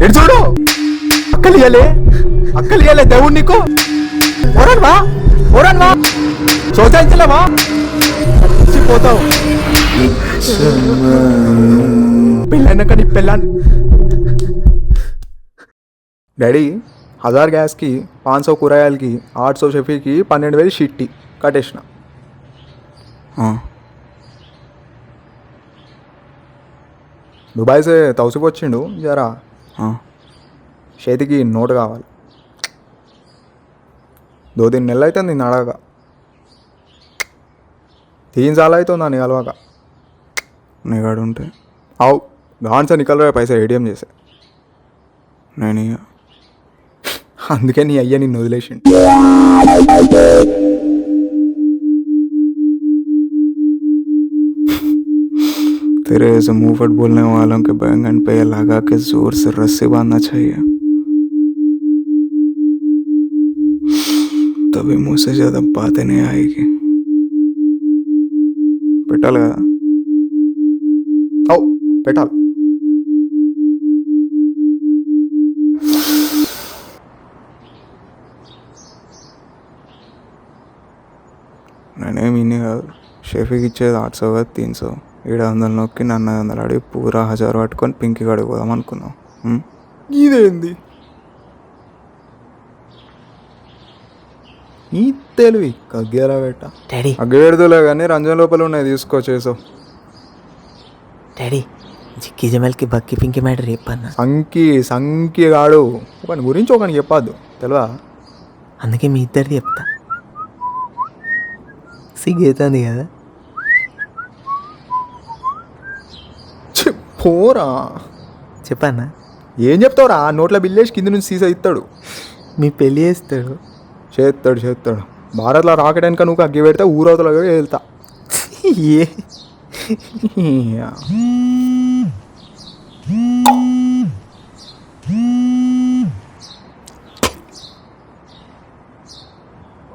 ఎడు చూడు అక్కలియలే దేవుడు నీకు ఓరన్వా శోధించలేవా పోతావు పెళ్ళైనాక నీ పెళ్ళాన్ని డాడీ 1000 గ్యాస్కి 500 కూరగాయలకి 800 షఫీకి 12,000 షిట్టి కట్టేసిన దుబాయ్ సే తౌసికి వచ్చిండు జరా చేతికి నోటు కావాలి 2-3 నెలలు అవుతుంది నేను అడగగా 3 साल అవుతుంది అని కలవక నీగాడు ఉంటే అవు గాన్సా నికలరా పైసా ఏటీఎం చేసా నేను అందుకే నీ అయ్యా నిన్ను వదిలేసిండు तेरे ऐसे मुंह फट बोलने वालों के बैंगन पे लगा के जोर से रस्सी बांधना चाहिए तभी मुंह से ज्यादा बातें नहीं आएगी పెట్టాలి కదా అవు పెట్టాలి నేనేమి ఇన్ని కాదు షెఫీకి ఇచ్చేది 800 కాదు 300 700 నొక్కి 900 అడిగి పూరా 1000 పట్టుకొని పింకి కాడికి పోదాం అనుకున్నాం. ఇదేంది ఈ తెలివి కగ్గేలా పెట్ట డాడీ అగ్గేడుతులే కానీ రంజన్ లోపల ఉన్నాయి తీసుకొచ్చేసావు డాడీ జిక్కి జమల్కి బక్కి పింకి మ్యాటర్ చెప్పన్నా సంకి కాడు ఒకని గురించి ఒకని చెప్పద్దు తెలివా అందుకే మీ ఇద్దరిది చెప్తా సిగ్గేతుంది కదా పోరా చెప్పన్నా ఏం చెప్తావురా నోట్ల బిల్లేసి కింద నుంచి సీసా ఇస్తాడు మీ పెళ్ళి చేస్తాడు చేస్తాడు భారత్లో రాకెట్ వెనక నువ్వు అగ్గి పెడితే ఊరవతలో వెళ్తా ఏ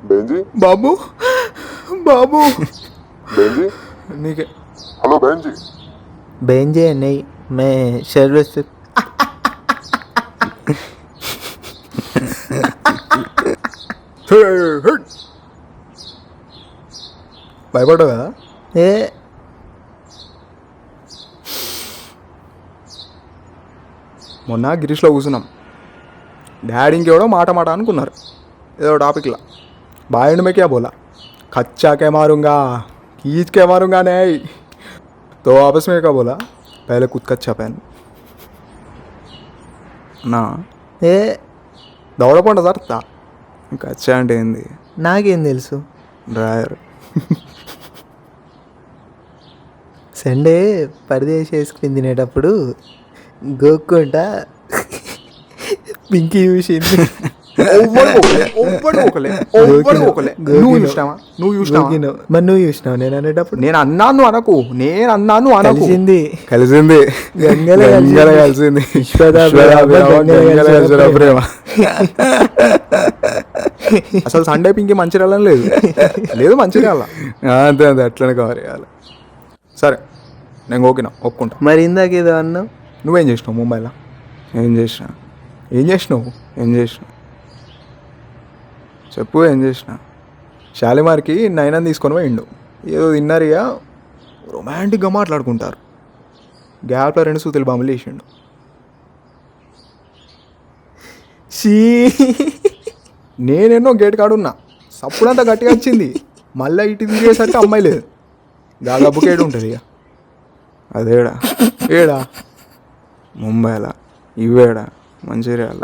బెంజీ బాబు బెంజీ నీకే హలో బెంజీ బెంజే नहीं मैं सर्विस భయపడ్డావు కదా ఏ మొన్న గిరీష్లో కూర్చున్నాం డాడీ ఇంకెవడో మాట అనుకున్నారు ఏదో టాపిక్లా బాయండ్ में क्या बोला कच्चा के मारूंगा खींच के मारूंगा नहीं तो आपस में क्या बोला पहले खुद कच्चा पहन నా ఏ దౌడపండ సర్తా కచ్చా అంటే ఏంది నాకేం తెలుసు డ్రాయర్ సండే పరదేశ్ వేసుకుని తినేటప్పుడు గోక్కుంటా పింకీ చూసింది నువ్వు చూసినావా మరి నువ్వు చూసినావు నేను అనేటప్పుడు నేను అన్నాను అనకు కలిసింది గంగల కలిసింది ప్రేమ అసలు సండే పింకి మంచిర్యాల లేదు మంచిర్యాల అంతే అట్లనే కవర్ చేయాలి సరే నేను ఒప్పుకుంటా మరి ఇందాక ఏదో అన్నావు నువ్వేం చేసినావు ముంబైలో ఏం చేసినావు చెప్పు ఏం చేసిన షాలిమార్కి నైనా తీసుకొని పోయిండు ఏదో తిన్నారిగా రొమాంటిక్గా మాట్లాడుకుంటారు గ్యాప్లో 2 సూతులు బాంబులు వేసిండు నేనెన్నో గేట్ కాడున్నా సప్పుడంతా గట్టిగా వచ్చింది మళ్ళీ ఇటు తిరిగేసరికి అమ్మాయి లేదు దాదాపుకి ఏడు ఉంటుంది ఇక ఏడా ముంబైలా ఇవేడా మంచిర్యాల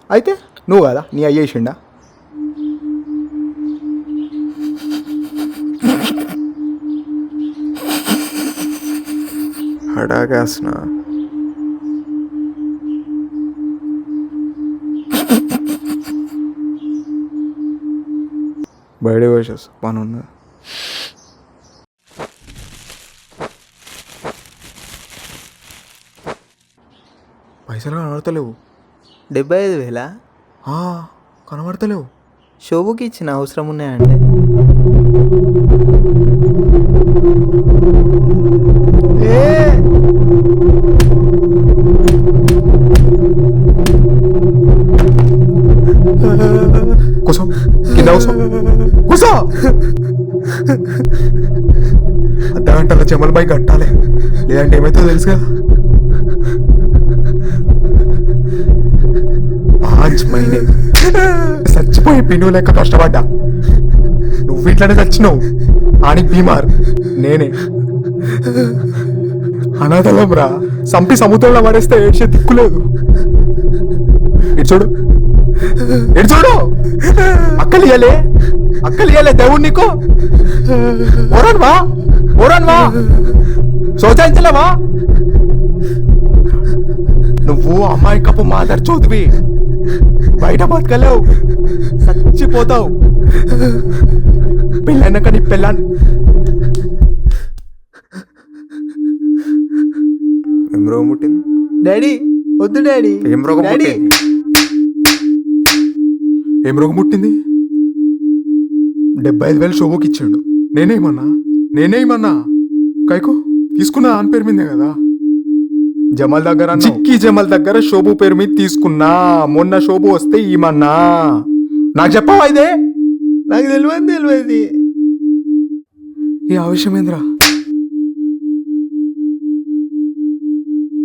అయితే నువ్వు కదా నీ అయ్యేసిండా హడాకేస్తున్నా బయట వచ్చేస్తా పని ఉన్నది పైసలు కనబడతలేవు 75,000 కనబడతలేవు శోభుకి ఇచ్చిన అవసరం ఉన్నాయంటే కూసో కింద కూసో కూసో అర్ధగంటల చెమల పై కట్టాలి, లేదంటే ఏమైతుందో తెలుసు కదా. 5 మహినే చచ్చిపోయి పిన్ను లెక్క కష్టపడ్డా. నువ్వు ఇట్లనే చచ్చినావు, ఆనికి బీమార్ నేనే. అనాథలం రా, సంపి సముద్రంలో పడేస్తే ఏడ్చే దిక్కులేదు. ఇటు చూడు, ఇటు చూడు, అక్కలియాలే దేవుడు నీకు. ఓరన్వా శోచాయించలేవా? నువ్వు అమ్మాయి కప్పు మాదర్ చోదివి, బయట బతకలేవు, చచ్చిపోతావు. పెళ్ళైనాక నీ పెళ్ళాన్ని ఏం రోగం పుట్టింది డాడీ వద్దు డాడీ. ఏం రోగం డాడీ పుట్టింది? ఏం రోగం పుట్టింది? 75,000 శోభకి ఇచ్చాడు. నేనేమన్నా కైకో తీసుకున్నా అని పేరు మీదే కదా. జమల్ దగ్గర చిక్కి జమల్ దగ్గర శోభు పేరు మీద తీసుకున్నా. మొన్న శోభు వస్తే ఈమన్నా. నాకు చెప్పవా ఇదే? నాకు తెలియదు. ఈ ఆవేశం ఏంద్రా?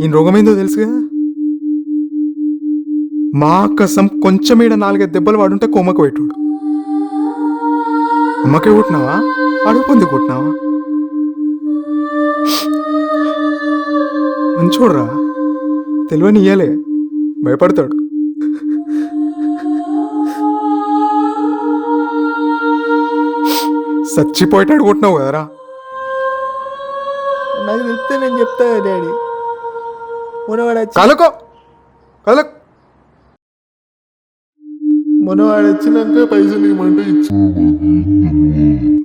ఈ రోగం ఏందో తెలుసు కదా. మా కసం కొంచెం ఈడ 4-5 దెబ్బలు వాడుంటే కొమ్మకు పెట్టుడు. అమ్మకే కొట్టినావా, అడుగు పొంది కొట్టినావా? మంచోడ్రా, తెలివని ఇయ్యలే, భయపడతాడు. చచ్చిపోయేటాడు కొట్టినావు కదరా. నాకు చెప్తే నేను చెప్తా కదా డాడీ. మొనవాడు కలకో వచ్చినాక పైసలు ఇవ్వమంటే ఇచ్చి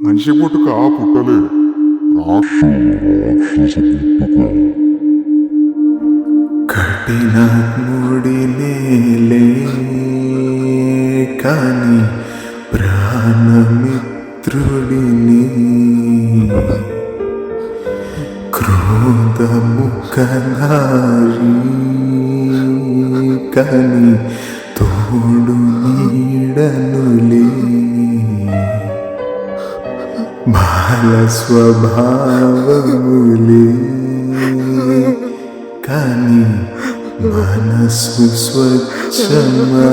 మనిషి పుట్టుక పుట్టలే, కఠిన ముడినేలే కాని ప్రాణమిత్రుడిని క్రోధము కలారి కాని తోడు నీడనులే బాల స్వభావములే కాని మనసు స్వచ్ఛమయ